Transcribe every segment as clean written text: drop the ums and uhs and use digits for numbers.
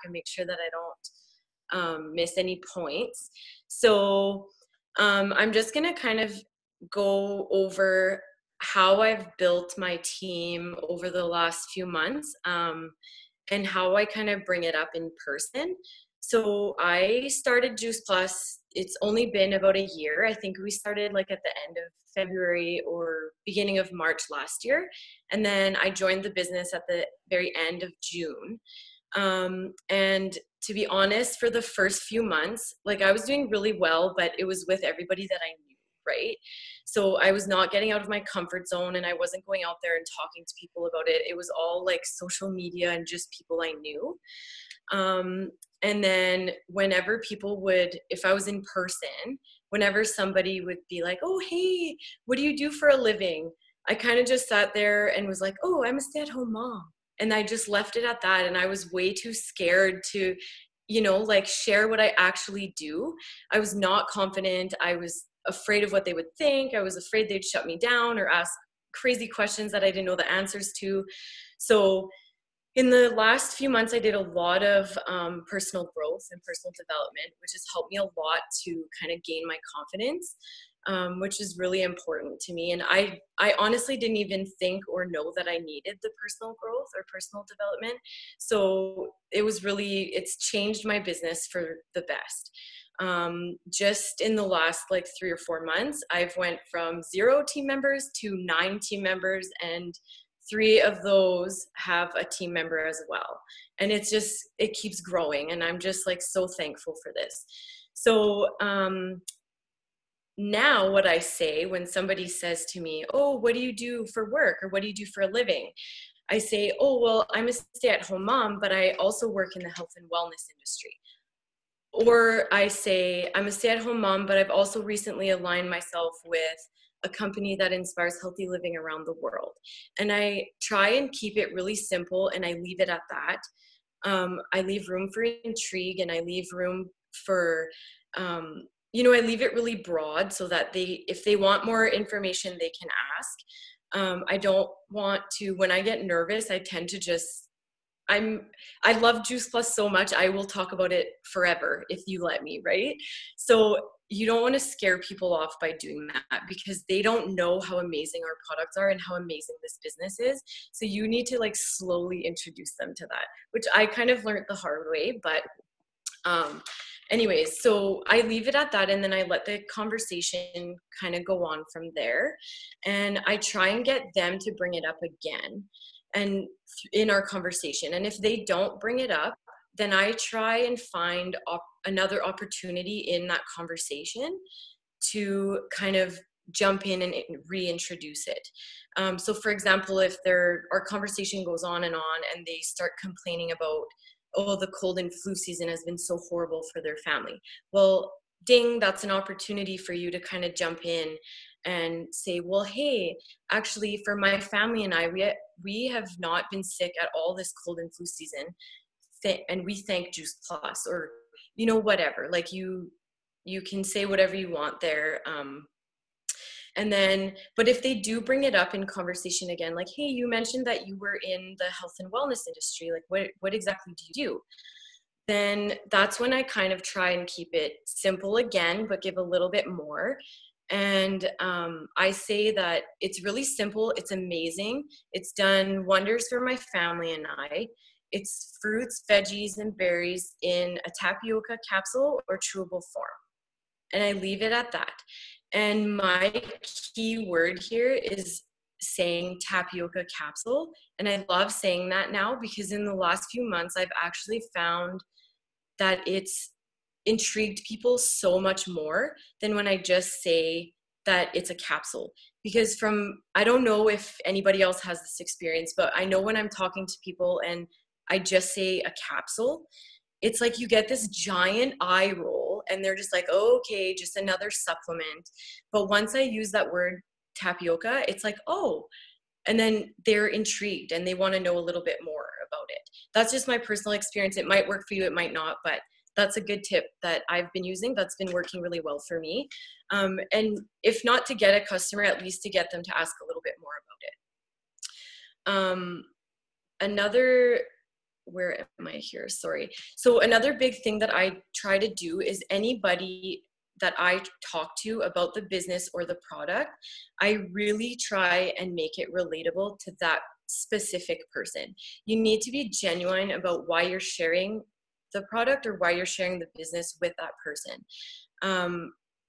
and make sure that I don't miss any points. So I'm just going to kind of go over how I've built my team over the last few months, and how I kind of bring it up in person. So I started Juice Plus. It's only been about a year. I think we started like at the end of February or beginning of March last year. And then I joined the business at the very end of June. And to be honest, for the first few months, like I was doing really well, but it was with everybody that I knew, right? So I was not getting out of my comfort zone, and I wasn't going out there and talking to people about it. It was all like social media and just people I knew. And then whenever people would, if I was in person, whenever somebody would be like, oh, hey, what do you do for a living? I kind of just sat there and was like, oh, I'm a stay-at-home mom. And I just left it at that. And I was way too scared to, like share what I actually do. I was not confident. I was afraid of what they would think. I was afraid they'd shut me down or ask crazy questions that I didn't know the answers to. So in the last few months, I did a lot of personal growth and personal development, which has helped me a lot to kind of gain my confidence, which is really important to me. And I honestly didn't even think or know that I needed the personal growth or personal development. So it's changed my business for the best. Just in the last like 3 or 4 months, I've went from 0 team members to 9 team members, and 3 of those have a team member as well. And it keeps growing. And I'm just like so thankful for this. So now what I say when somebody says to me, oh, what do you do for work? Or what do you do for a living? I say, oh, well, I'm a stay-at-home mom, but I also work in the health and wellness industry. Or I say, I'm a stay-at-home mom, but I've also recently aligned myself with a company that inspires healthy living around the world. And I try and keep it really simple, and I leave it at that. I leave room for intrigue, and I leave room for, I leave it really broad so that if they want more information, they can ask. I don't want to, when I get nervous, I tend to just, I love Juice Plus so much. I will talk about it forever if you let me, right? So you don't want to scare people off by doing that, because they don't know how amazing our products are and how amazing this business is. So you need to like slowly introduce them to that, which I kind of learned the hard way. But anyways, so I leave it at that, and then I let the conversation kind of go on from there. And I try and get them to bring it up again and in our conversation. And if they don't bring it up, then I try and find another opportunity in that conversation to kind of jump in and reintroduce it. So for example, if our conversation goes on and they start complaining about, oh, the cold and flu season has been so horrible for their family. Well, ding, that's an opportunity for you to kind of jump in and say, well, hey, actually for my family and I, we have not been sick at all this cold and flu season. And we thank Juice Plus, or, whatever, like you can say whatever you want there. And then, but if they do bring it up in conversation again, like, hey, you mentioned that you were in the health and wellness industry, like what exactly do you do? Then that's when I kind of try and keep it simple again, but give a little bit more. And I say that it's really simple. It's amazing. It's done wonders for my family and I. It's fruits, veggies, and berries in a tapioca capsule or chewable form. And I leave it at that. And my key word here is saying tapioca capsule. And I love saying that now, because in the last few months, I've actually found that it's intrigued people so much more than when I just say that it's a capsule. Because I don't know if anybody else has this experience, but I know when I'm talking to people and I just say a capsule, it's like you get this giant eye roll and they're just like, oh, okay, just another supplement. But once I use that word tapioca, it's like, oh, and then they're intrigued and they want to know a little bit more about it. That's just my personal experience. It might work for you, it might not, but that's a good tip that I've been using that's been working really well for me. And if not to get a customer, at least to get them to ask a little bit more about it. Another where am I here? Sorry. So another big thing that I try to do is anybody that I talk to about the business or the product, I really try and make it relatable to that specific person. You need to be genuine about why you're sharing the product or why you're sharing the business with that person.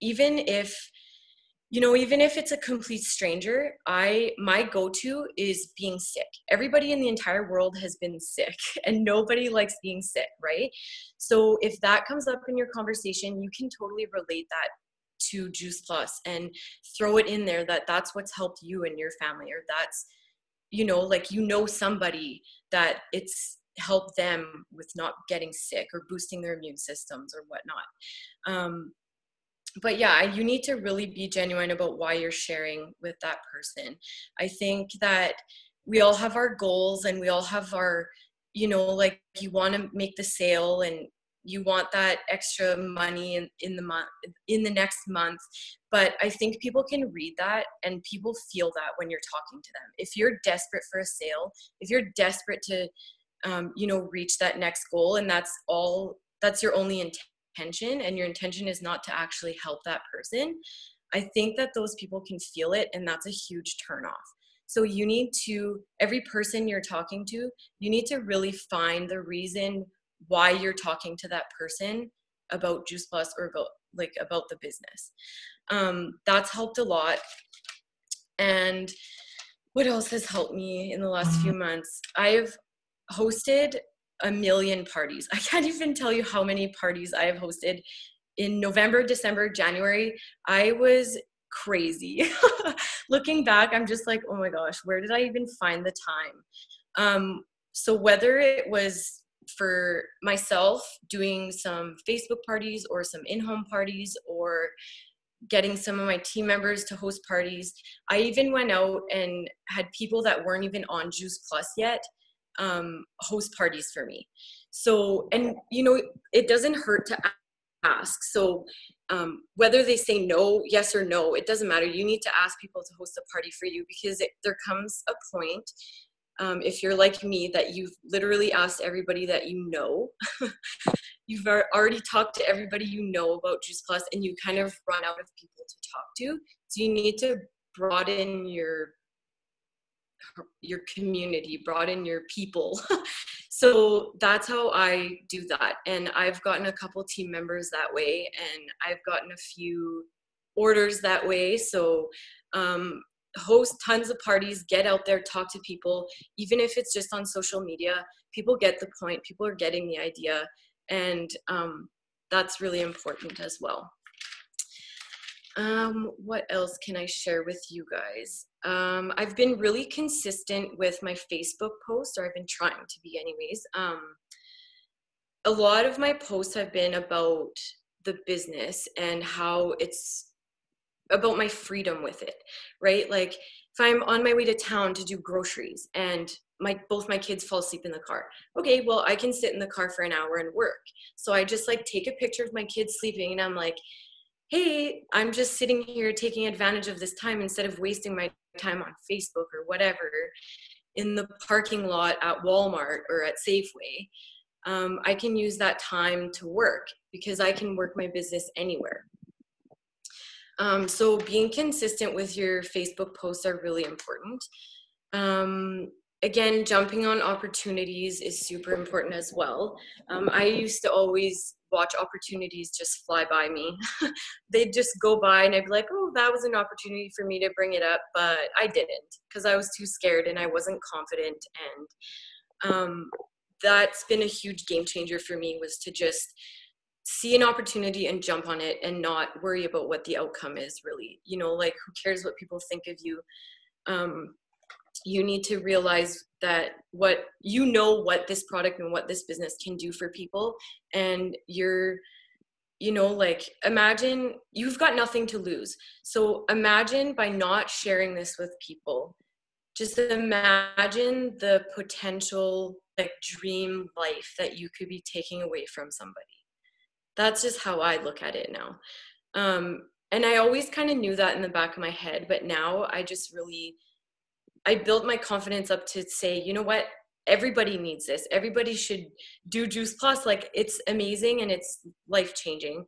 Even if, even if it's a complete stranger, my go-to is being sick. Everybody in the entire world has been sick and nobody likes being sick, right? So if that comes up in your conversation, you can totally relate that to Juice Plus and throw it in there that that's what's helped you and your family, or that's, somebody that it's helped them with not getting sick or boosting their immune systems or whatnot. But yeah, you need to really be genuine about why you're sharing with that person. I think that we all have our goals and we all have our, you want to make the sale and you want that extra money in the month, in the next month. But I think people can read that and people feel that when you're talking to them. If you're desperate for a sale, if you're desperate to, reach that next goal, and that's your only intention, and your intention is not to actually help that person, I think that those people can feel it, and that's a huge turnoff. So you need to, every person you're talking to, you need to really find the reason why you're talking to that person about Juice Plus or about the business. That's helped a lot. And what else has helped me in the last few months? I've hosted a million parties. I can't even tell you how many parties I have hosted in November, December, January. I was crazy. Looking back, I'm just like, oh my gosh, where did I even find the time? So whether it was for myself doing some Facebook parties or some in-home parties or getting some of my team members to host parties, I even went out and had people that weren't even on Juice Plus yet host parties for me. So, and it doesn't hurt to ask. So whether they say no, yes or no, it doesn't matter. You need to ask people to host a party for you, because there comes a point, if you're like me, that you've literally asked everybody that you know. You've already talked to everybody you know about Juice Plus, and you kind of run out of people to talk to. So you need to broaden your community, broaden your people. So that's how I do that. And I've gotten a couple team members that way, and I've gotten a few orders that way. So host tons of parties, get out there, talk to people, even if it's just on social media. People get the point, people are getting the idea, and that's really important as well. What else can I share with you guys? I've been really consistent with my Facebook posts, or I've been trying to be anyways. A lot of my posts have been about the business and how it's about my freedom with it, right? Like if I'm on my way to town to do groceries and both my kids fall asleep in the car. Okay, well, I can sit in the car for an hour and work. So I just take a picture of my kids sleeping, and I'm like, hey, I'm just sitting here taking advantage of this time instead of wasting my time on Facebook or whatever in the parking lot at Walmart or at Safeway. I can use that time to work, because I can work my business anywhere. So being consistent with your Facebook posts are really important. Again, jumping on opportunities is super important as well. I used to always watch opportunities just fly by me. They'd just go by and I'd be like, oh, that was an opportunity for me to bring it up, but I didn't, because I was too scared and I wasn't confident. And that's been a huge game changer for me, was to just see an opportunity and jump on it and not worry about what the outcome is, really. Who cares what people think of you? You need to realize that what this product and what this business can do for people, and imagine you've got nothing to lose. So imagine by not sharing this with people, just imagine the potential dream life that you could be taking away from somebody. That's just how I look at it now. And I always kind of knew that in the back of my head, but now I built my confidence up to say, you know what, everybody needs this. Everybody should do Juice Plus. Like, it's amazing and it's life changing.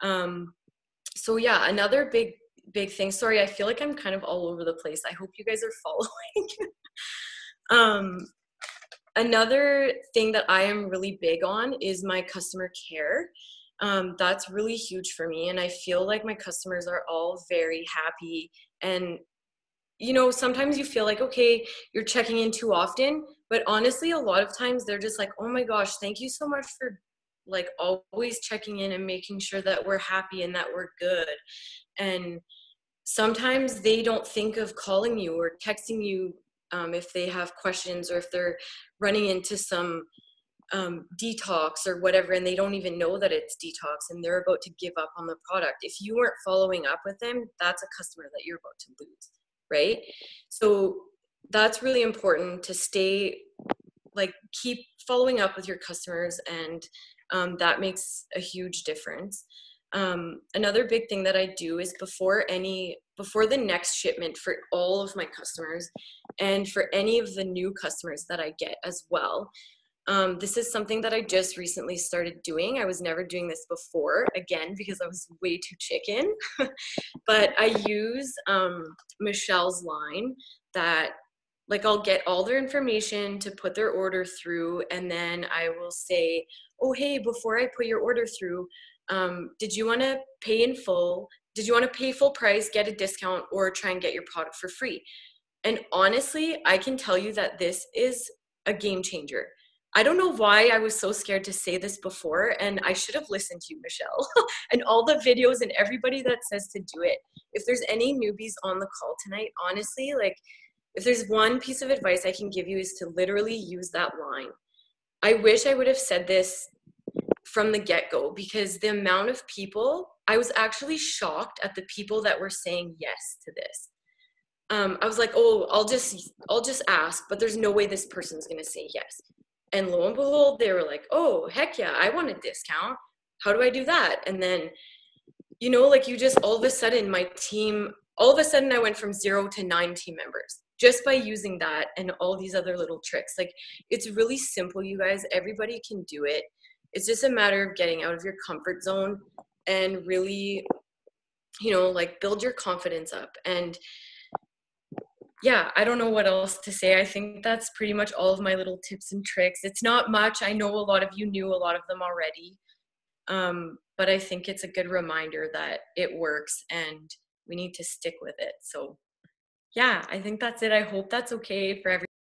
So yeah, another big thing. Sorry, I feel like I'm kind of all over the place. I hope you guys are following. Another thing that I am really big on is my customer care. That's really huge for me, and I feel like my customers are all very happy. And you know, sometimes you feel like, okay, you're checking in too often, but honestly, a lot of times they're just like, oh my gosh, thank you so much for like always checking in and making sure that we're happy and that we're good. And sometimes they don't think of calling you or texting you if they have questions, or if they're running into some detox or whatever, and they don't even know that it's detox and they're about to give up on the product. If you weren't following up with them, that's a customer that you're about to lose, right? So that's really important to stay, like, keep following up with your customers, and that makes a huge difference. Another big thing that I do is before the next shipment for all of my customers and for any of the new customers that I get as well. This is something that I just recently started doing. I was never doing this before, again, because I was way too chicken. But I use Michelle's line that, like, I'll get all their information to put their order through, and then I will say, oh, hey, before I put your order through, did you want to pay in full? Did you want to pay full price, get a discount, or try and get your product for free? And honestly, I can tell you that this is a game changer. I don't know why I was so scared to say this before, and I should have listened to you, Michelle, and all the videos and everybody that says to do it. If there's any newbies on the call tonight, honestly, like, if there's one piece of advice I can give you is to literally use that line. I wish I would have said this from the get-go, because the amount of people, I was actually shocked at the people that were saying yes to this. I was like, oh, I'll just ask, but there's no way this person's gonna say yes. And lo and behold, they were like, oh, heck yeah, I want a discount. How do I do that? And then, you know, like, you just, all of a sudden, I went from 0 to 9 team members just by using that and all these other little tricks. Like, it's really simple, you guys. Everybody can do it. It's just a matter of getting out of your comfort zone and really, you know, like, build your confidence up. And yeah, I don't know what else to say. I think that's pretty much all of my little tips and tricks. It's not much. I know a lot of you knew a lot of them already. But I think it's a good reminder that it works and we need to stick with it. So yeah, I think that's it. I hope that's okay for everyone.